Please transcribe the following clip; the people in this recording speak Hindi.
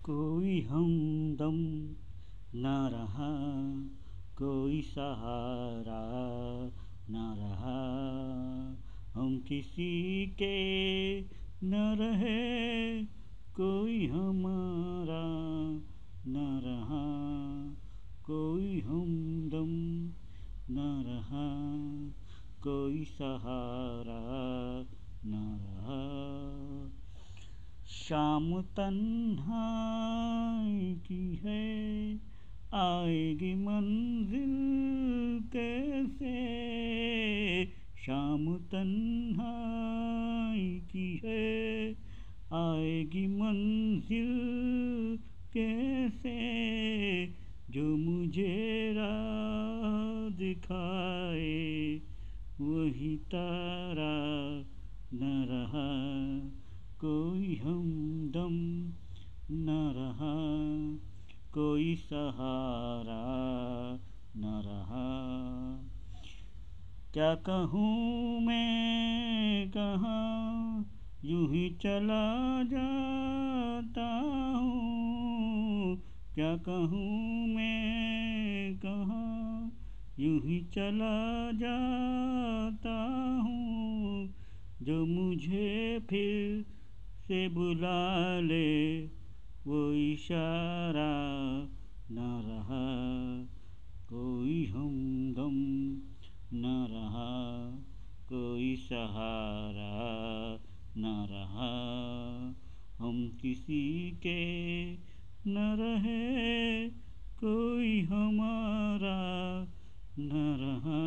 कोई हमदम न रहा, कोई सहारा न रहा, हम किसी के न रहे, कोई हमारा न रहा, कोई हमदम न रहा, कोई सहारा न रहा। शाम तन्हाई की है, आएगी मंजिल कैसे, शाम तन्हाई की है, आएगी मंजिल कैसे, जो मुझे राह दिखाए वही तारा न रहा, कोई हमदम न रहा, कोई सहारा न रहा। क्या कहूँ मैं कहाँ, यूं ही चला जाता हूँ, क्या कहूँ मैं कहाँ, यूं ही चला जाता हूँ, जो मुझे फिर से बुला ले वो इशारा न रहा, कोई हमदम न रहा, कोई सहारा न रहा, हम किसी के न रहे, कोई हमारा न रहा।